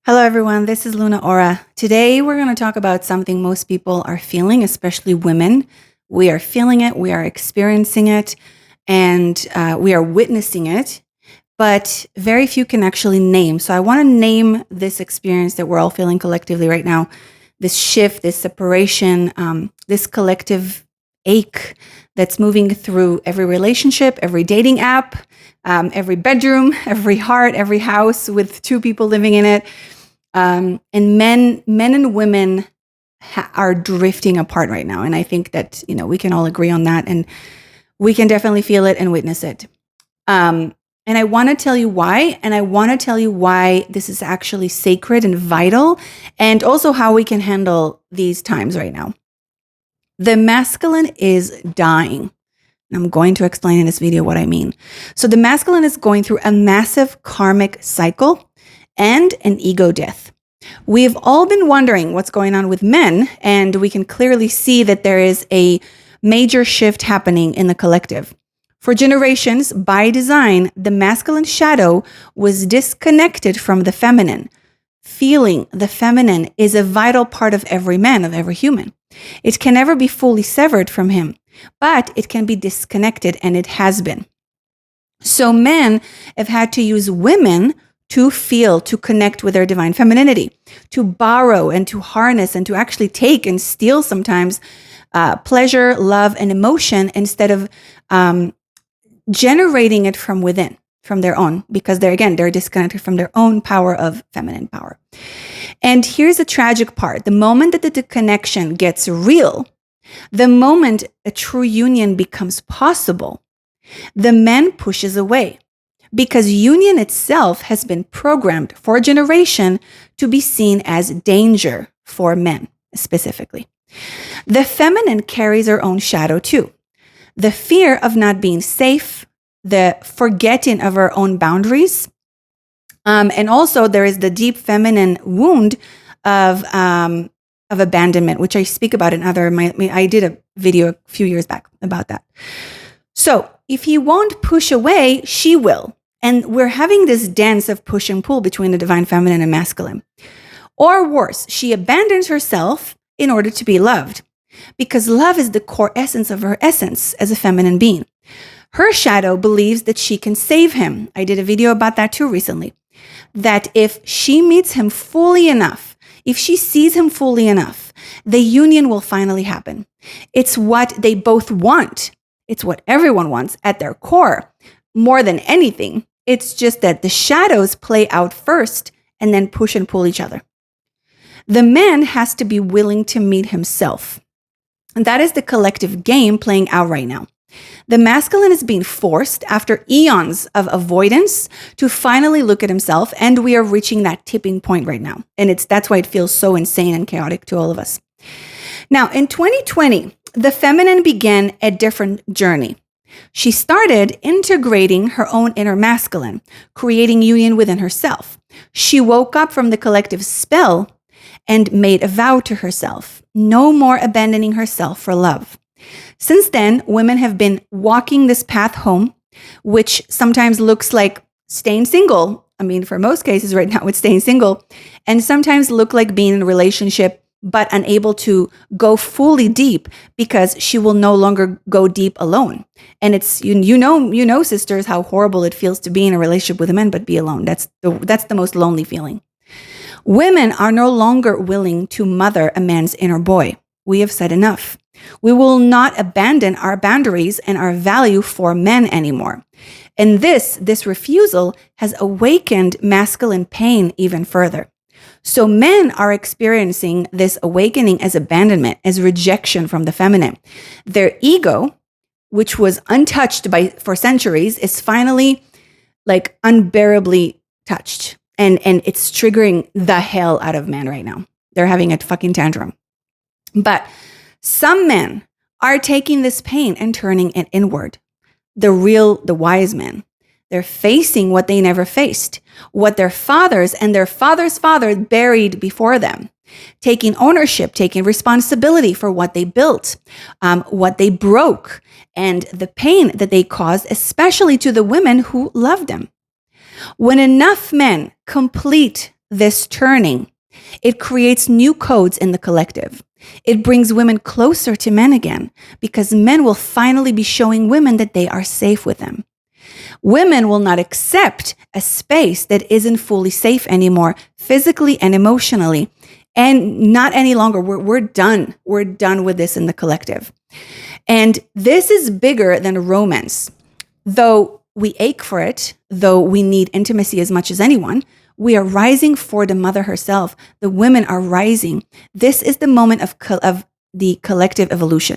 Hello, everyone. This is Luna Aura. Today, we're going to talk about something most people are feeling, especially women. We are feeling it, we are experiencing it, and we are witnessing it, but very few can actually name. So I want to name this experience that we're all feeling collectively right now, this shift, this separation, this collective ache that's moving through every relationship, every dating app, every bedroom, every heart, every house with two people living in it. And men and women are drifting apart right now. And I think that, we can all agree on that, and we can definitely feel it and witness it. And I want to tell you why, and I want to tell you why this is actually sacred and vital, and also how we can handle these times right now. The masculine is dying. I'm going to explain in this video what I mean. So the masculine is going through a massive karmic cycle and an ego death. We've all been wondering what's going on with men, and we can clearly see that there is a major shift happening in the collective. For generations, by design, the masculine shadow was disconnected from the feminine. Feeling the feminine is a vital part of every man, of every human. It can never be fully severed from him, but it can be disconnected, and it has been. So men have had to use women to feel, to connect with their divine femininity, to borrow and to harness and to actually take and steal sometimes pleasure, love, and emotion instead of generating it from within, from their own, because they're disconnected from their own power of feminine power. And here's the tragic part. The moment that the connection gets real, the moment a true union becomes possible, the man pushes away, because union itself has been programmed for a generation to be seen as danger for men, specifically. The feminine carries her own shadow too. The fear of not being safe, the forgetting of her own boundaries, and also there is the deep feminine wound of abandonment, which I speak about in I did a video a few years back about that. So if he won't push away, she will. And we're having this dance of push and pull between the divine feminine and masculine. Or worse, she abandons herself in order to be loved, because love is the core essence of her essence as a feminine being. Her shadow believes that she can save him. I did a video about that too recently. That if she meets him fully enough, if she sees him fully enough, the union will finally happen. It's what they both want. It's what everyone wants at their core. More than anything, it's just that the shadows play out first and then push and pull each other. The man has to be willing to meet himself. And that is the collective game playing out right now. The masculine is being forced, after eons of avoidance, to finally look at himself, and we are reaching that tipping point right now. And that's why it feels so insane and chaotic to all of us. Now, in 2020, the feminine began a different journey. She started integrating her own inner masculine, creating union within herself. She woke up from the collective spell and made a vow to herself, no more abandoning herself for love. Since then, women have been walking this path home, which sometimes looks like staying single. I mean, for most cases right now, it's staying single, and sometimes look like being in a relationship but unable to go fully deep because she will no longer go deep alone. And it's, you know, sisters, how horrible it feels to be in a relationship with a man but be alone. That's the most lonely feeling. Women are no longer willing to mother a man's inner boy. We have said enough. We will not abandon our boundaries and our value for men anymore. And this refusal has awakened masculine pain even further. So men are experiencing this awakening as abandonment, as rejection from the feminine. Their ego, which was untouched for centuries, is finally like unbearably touched. And it's triggering the hell out of men right now. They're having a fucking tantrum. But some men are taking this pain and turning it inward. The wise men. They're facing what they never faced, what their fathers and their father's father buried before them, taking ownership, taking responsibility for what they built, what they broke, and the pain that they caused, especially to the women who loved them. When enough men complete this turning, it creates new codes in the collective. It brings women closer to men again because men will finally be showing women that they are safe with them. Women will not accept a space that isn't fully safe anymore, physically and emotionally, and not any longer. We're done. We're done with this in the collective. And this is bigger than romance. Though we ache for it, though we need intimacy as much as anyone, we are rising for the mother herself. The women are rising. This is the moment of the collective evolution.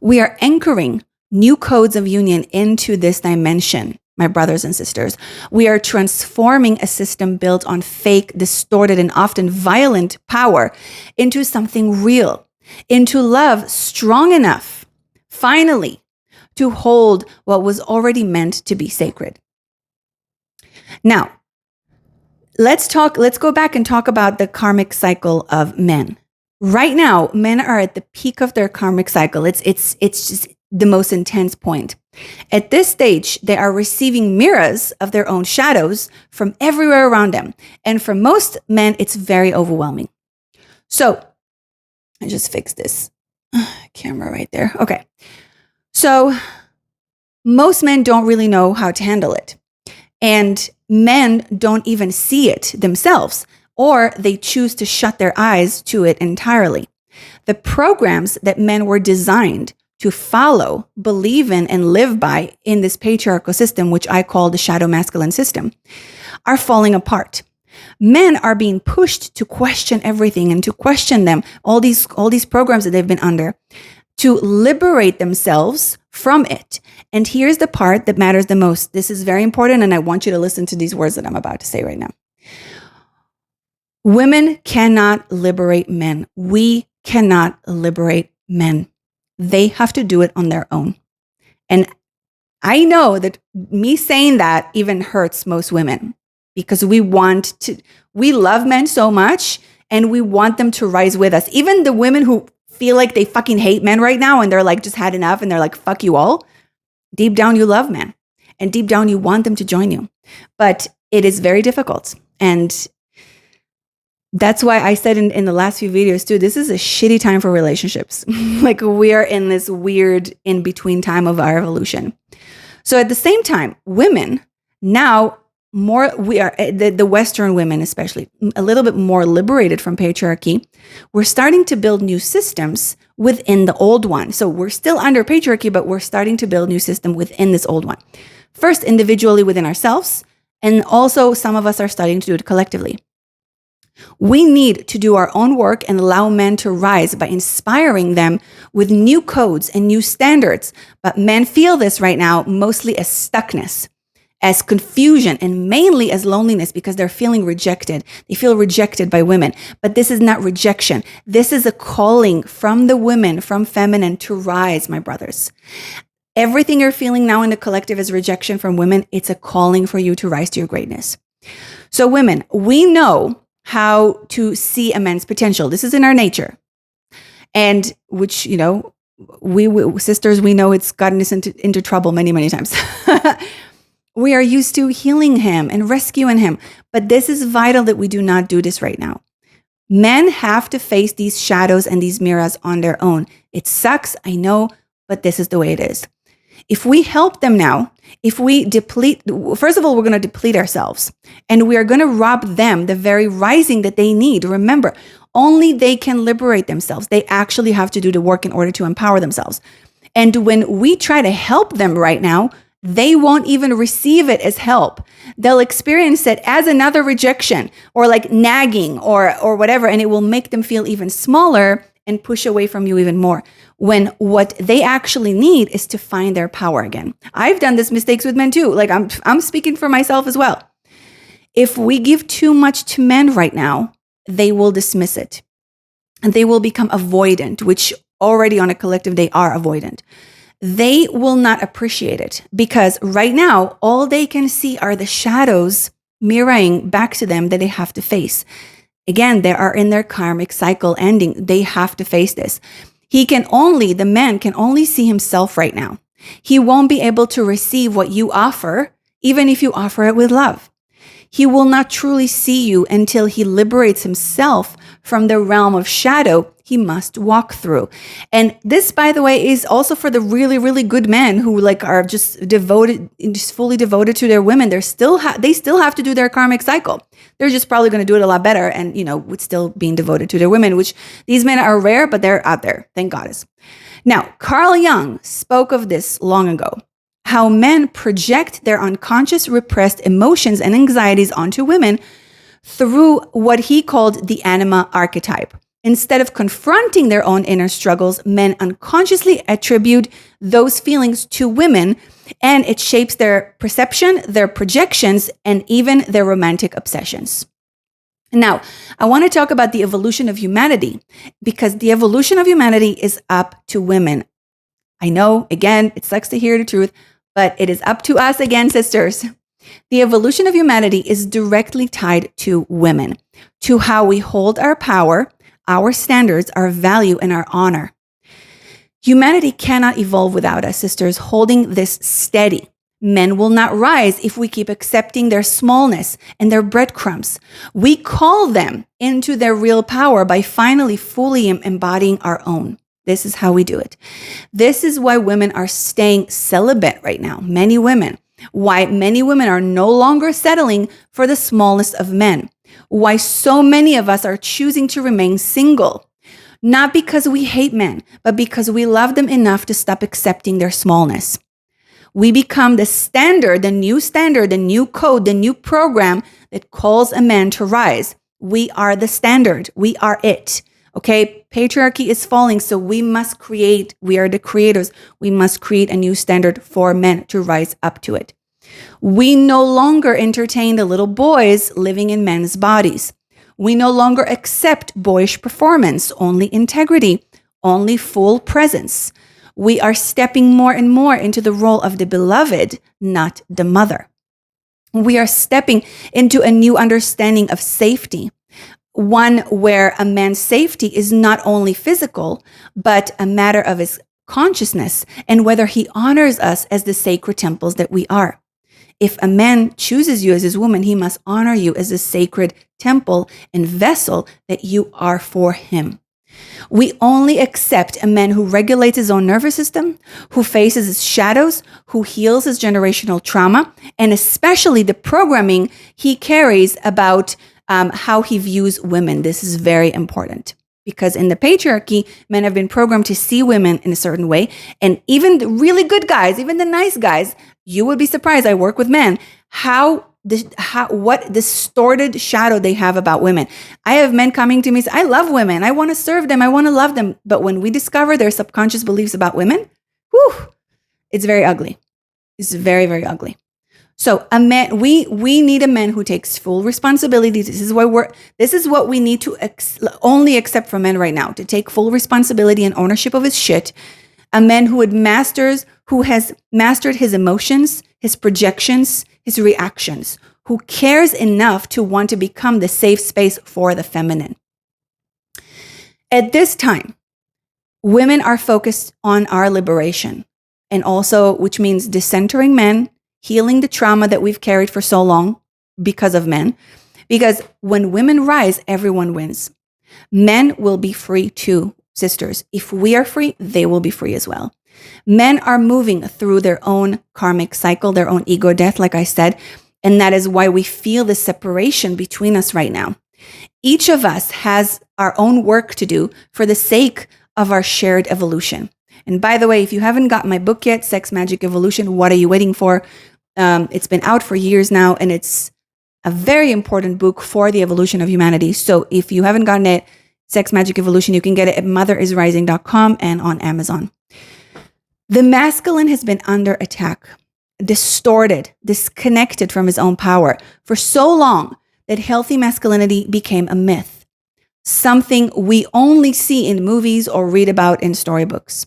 We are anchoring new codes of union into this dimension, my brothers and sisters. We are transforming a system built on fake, distorted, and often violent power into something real, into love strong enough, finally, to hold what was already meant to be sacred. Now, let's go back and talk about the karmic cycle of men. Right now, men are at the peak of their karmic cycle. It's just the most intense point. At this stage, they are receiving mirrors of their own shadows from everywhere around them. And for most men, it's very overwhelming. So, I just fixed this camera right there. Okay. So, most men don't really know how to handle it. And men don't even see it themselves, or they choose to shut their eyes to it entirely. The programs that men were designed to follow, believe in, and live by in this patriarchal system, which I call the shadow masculine system, are falling apart. Men are being pushed to question everything and to question them, all these programs that they've been under, to liberate themselves from it. And here's the part that matters the most. This is very important, and I want you to listen to these words that I'm about to say right now. Women cannot liberate men. We cannot liberate men. They have to do it on their own. And I know that me saying that even hurts most women because we love men so much and we want them to rise with us. Even the women who feel like they fucking hate men right now and they're like just had enough and they're like, fuck you all. Deep down, you love men. And deep down, you want them to join you. But it is very difficult. And that's why I said in the last few videos too, this is a shitty time for relationships. Like we are in this weird in-between time of our evolution. So at the same time, women now we are the Western women, especially a little bit more liberated from patriarchy. We're starting to build new systems within the old one. So we're still under patriarchy, but we're starting to build new system within this old one. First, individually within ourselves, and also some of us are starting to do it collectively. We need to do our own work and allow men to rise by inspiring them with new codes and new standards. But men feel this right now mostly as stuckness, as confusion, and mainly as loneliness because they're feeling rejected. They feel rejected by women. But this is not rejection. This is a calling from the women, from feminine, to rise, my brothers. Everything you're feeling now in the collective is rejection from women. It's a calling for you to rise to your greatness. So women, we know how to see a man's potential. This is in our nature. And which, we sisters, we know it's gotten us into trouble many, many times. We are used to healing him and rescuing him. But this is vital that we do not do this right now. Men have to face these shadows and these mirrors on their own. It sucks, I know, but this is the way it is. If we help them now, if we first of all, we're going to deplete ourselves and we are going to rob them the very rising that they need. Remember, only they can liberate themselves. They actually have to do the work in order to empower themselves. And when we try to help them right now, they won't even receive it as help. They'll experience it as another rejection or like nagging or whatever, and it will make them feel even smaller and push away from you even more. When what they actually need is to find their power again. I've done this mistakes with men too. Like I'm speaking for myself as well. If we give too much to men right now, they will dismiss it. And they will become avoidant, which already on a collective, they are avoidant. They will not appreciate it because right now, all they can see are the shadows mirroring back to them that they have to face. Again, they are in their karmic cycle ending. They have to face this. The man can only see himself right now. He won't be able to receive what you offer, even if you offer it with love. He will not truly see you until he liberates himself from the realm of shadow he must walk through. And this, by the way, is also for the really, really good men who like are just devoted, just fully devoted to their women. They still have to do their karmic cycle. They're just probably going to do it a lot better, and with still being devoted to their women, which these men are rare, but they're out there. Thank goddess. Now, Carl Jung spoke of this long ago. How men project their unconscious repressed emotions and anxieties onto women through what he called the anima archetype. Instead of confronting their own inner struggles, men unconsciously attribute those feelings to women, and it shapes their perception, their projections, and even their romantic obsessions. Now, I want to talk about the evolution of humanity, because the evolution of humanity is up to women. I know, again, it sucks to hear the truth, but it is up to us again, sisters. The evolution of humanity is directly tied to women, to how we hold our power, our standards, our value, and our honor. Humanity cannot evolve without us, sisters, holding this steady. Men will not rise if we keep accepting their smallness and their breadcrumbs. We call them into their real power by finally fully embodying our own. This is how we do it. This is why women are staying celibate right now. Many women. Why many women are no longer settling for the smallness of men. Why so many of us are choosing to remain single. Not because we hate men, but because we love them enough to stop accepting their smallness. We become the standard, the new code, the new program that calls a man to rise. We are the standard. We are it. Okay, patriarchy is falling, so we are the creators. We must create a new standard for men to rise up to it. We no longer entertain the little boys living in men's bodies. We no longer accept boyish performance, only integrity, only full presence. We are stepping more and more into the role of the beloved, not the mother. We are stepping into a new understanding of safety. One where a man's safety is not only physical, but a matter of his consciousness and whether he honors us as the sacred temples that we are. If a man chooses you as his woman, he must honor you as a sacred temple and vessel that you are for him. We only accept a man who regulates his own nervous system, who faces his shadows, who heals his generational trauma, and especially the programming he carries about how he views women. This is very important because in the patriarchy, men have been programmed to see women in a certain way. And even the really good guys, even the nice guys, you would be surprised. I work with men, what distorted shadow they have about women. I have men coming to me and say, I love women. I want to serve them. I want to love them. But when we discover their subconscious beliefs about women, it's very ugly. It's very, very ugly. So a man, we need a man who takes full responsibility. This is what we need to only accept from men right now, to take full responsibility and ownership of his shit. A man who has mastered his emotions, his projections, his reactions, who cares enough to want to become the safe space for the feminine. At this time, women are focused on our liberation, and also, which means decentering men, healing the trauma that we've carried for so long because of men. Because when women rise, everyone wins. Men will be free too, sisters. If we are free, they will be free as well. Men are moving through their own karmic cycle, their own ego death, like I said, and that is why we feel the separation between us right now. Each of us has our own work to do for the sake of our shared evolution. And by the way, if you haven't got my book yet, Sex, Magic, Evolution, what are you waiting for? It's been out for years now, and it's a very important book for the evolution of humanity. So if you haven't gotten it, Sex, Magic, Evolution, you can get it at motherisrising.com and on Amazon. The masculine has been under attack, distorted, disconnected from his own power for so long that healthy masculinity became a myth, something we only see in movies or read about in storybooks.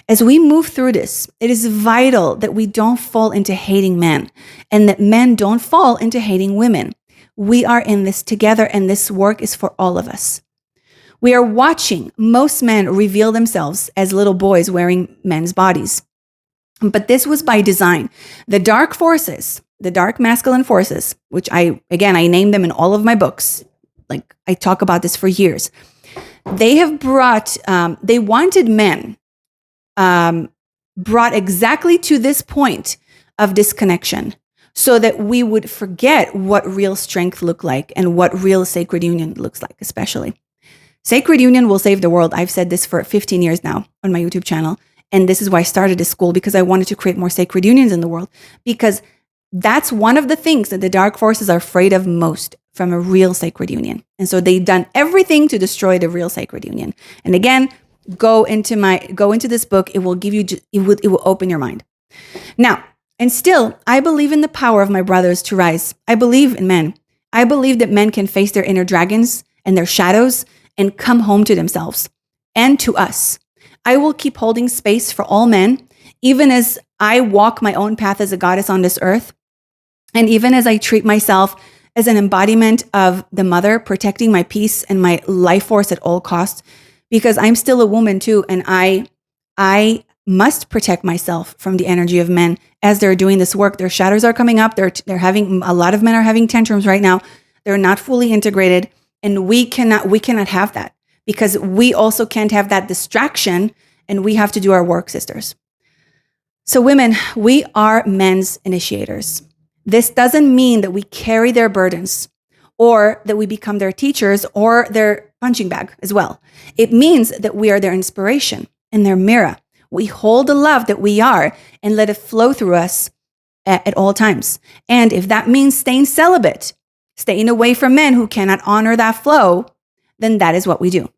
As we move through this, it is vital that we don't fall into hating men and that men don't fall into hating women. We are in this together, and this work is for all of us. We are watching most men reveal themselves as little boys wearing men's bodies. But this was by design. The dark forces, the dark masculine forces, which I name them in all of my books. Like I talk about this for years. They have brought, they wanted men brought exactly to this point of disconnection so that we would forget what real strength looked like and what real sacred union looks like, especially. Sacred union will save the world. I've said this for 15 years now on my YouTube channel. And this is why I started this school, because I wanted to create more sacred unions in the world, because that's one of the things that the dark forces are afraid of most from a real sacred union. And so they've done everything to destroy the real sacred union. And again, go into this book. It will give you, it will open your mind. Now, and still, I believe in the power of my brothers to rise. I believe in men. I believe that men can face their inner dragons and their shadows and come home to themselves and to us. I will keep holding space for all men, even as I walk my own path as a goddess on this earth. And even as I treat myself as an embodiment of the mother, protecting my peace and my life force at all costs, because I'm still a woman too. And I must protect myself from the energy of men as they're doing this work. Their shadows are coming up. They're having, a lot of men are having tantrums right now. They're not fully integrated. And we cannot have that, because we also can't have that distraction, and we have to do our work, sisters. So women, we are men's initiators. This doesn't mean that we carry their burdens or that we become their teachers or their punching bag as well. It means that we are their inspiration and their mirror. We hold the love that we are and let it flow through us at all times. And if that means staying celibate, staying away from men who cannot honor that flow, then that is what we do.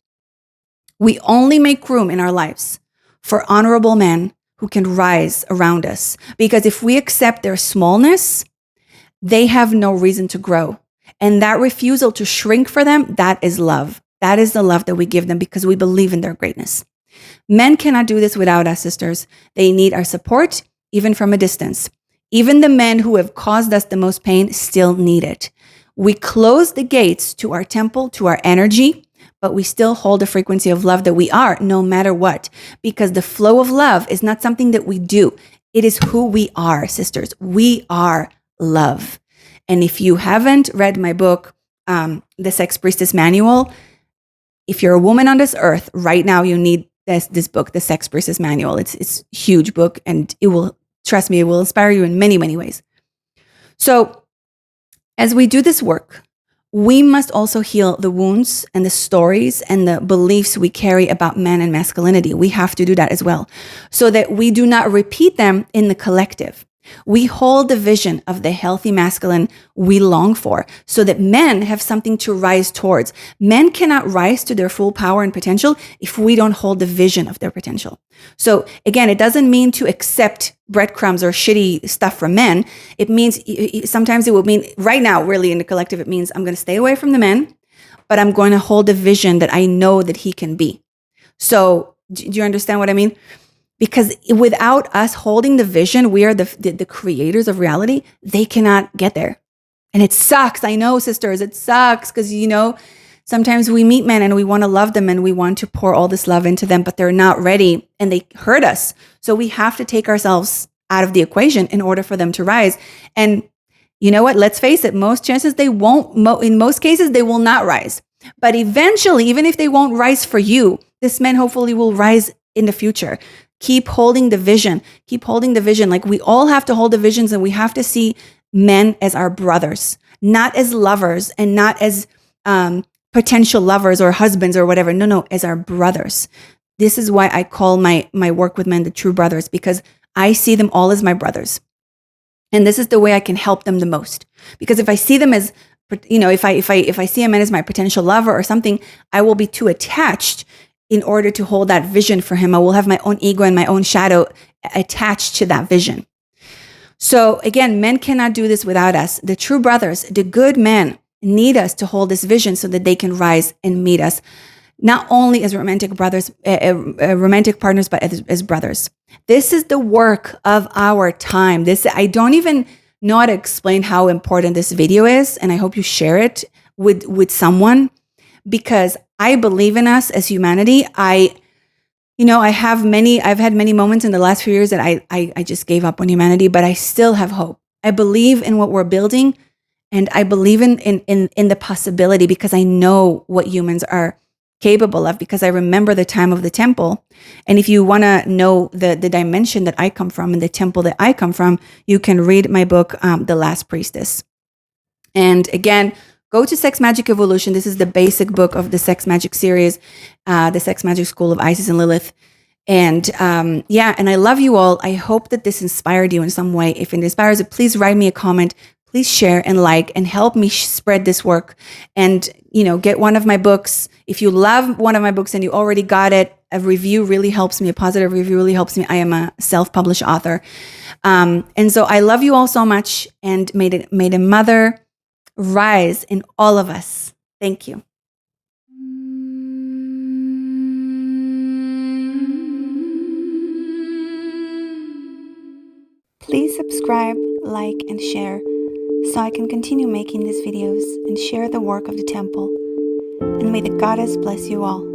We only make room in our lives for honorable men who can rise around us. Because if we accept their smallness, they have no reason to grow. And that refusal to shrink for them, that is love. That is the love that we give them because we believe in their greatness. Men cannot do this without us, sisters. They need our support, even from a distance. Even the men who have caused us the most pain still need it. We close the gates to our temple, to our energy, but we still hold the frequency of love that we are, no matter what, because the flow of love is not something that we do. It is who we are, sisters. We are love. And if you haven't read my book, The Sex Priestess Manual, if you're a woman on this earth right now, you need this book, The Sex Priestess Manual. It's a huge book, and it will, trust me, it will inspire you in many, many ways. So as we do this work, we must also heal the wounds and the stories and the beliefs we carry about men and masculinity. We have to do that as well, so that we do not repeat them in the collective. We hold the vision of the healthy masculine we long for, so that men have something to rise towards. Men cannot rise to their full power and potential if we don't hold the vision of their potential. So again, it doesn't mean to accept breadcrumbs or shitty stuff from men. It means, sometimes it will mean, right now, really in the collective, it means I'm going to stay away from the men, but I'm going to hold the vision that I know that he can be. So do you understand what I mean? Because without us holding the vision, we are the creators of reality. They cannot get there. And it sucks. I know, sisters, it sucks because, sometimes we meet men and we want to love them and we want to pour all this love into them, but they're not ready and they hurt us. So we have to take ourselves out of the equation in order for them to rise. And you know what? Let's face it. Most chances they won't. In most cases, they will not rise. But eventually, even if they won't rise for you, this man hopefully will rise in the future. Keep holding the vision. Keep holding the vision. Like, we all have to hold the visions, and we have to see men as our brothers, not as lovers and not as potential lovers or husbands or whatever. No, as our brothers. This is why I call my work with men the true brothers, because I see them all as my brothers. And this is the way I can help them the most. Because if I see them as, if I see a man as my potential lover or something, I will be too attached in order to hold that vision for him. I will have my own ego and my own shadow attached to that vision. So again, men cannot do this without us. The true brothers, the good men, need us to hold this vision so that they can rise and meet us, not only as romantic brothers, romantic partners, but as brothers. This is the work of our time. I don't even know how to explain how important this video is, and I hope you share it with someone, because I believe in us as humanity. I've had many moments in the last few years that I just gave up on humanity, but I still have hope. I believe in what we're building, and I believe in the possibility, because I know what humans are capable of, because I remember the time of the temple. And if you want to know the dimension that I come from and the temple that I come from, you can read my book, The Last Priestess. And again, go to Sex Magic Evolution. This is the basic book of the Sex Magic series, the Sex Magic School of Isis and Lilith. And and I love you all. I hope that this inspired you in some way. If it inspires you, please write me a comment. Please share and like and help me spread this work. And, get one of my books. If you love one of my books and you already got it, a review really helps me. A positive review really helps me. I am a self-published author. And so I love you all so much, and may the mother rise in all of us. Thank you. Please subscribe, like, and share so I can continue making these videos and share the work of the temple. And may the goddess bless you all.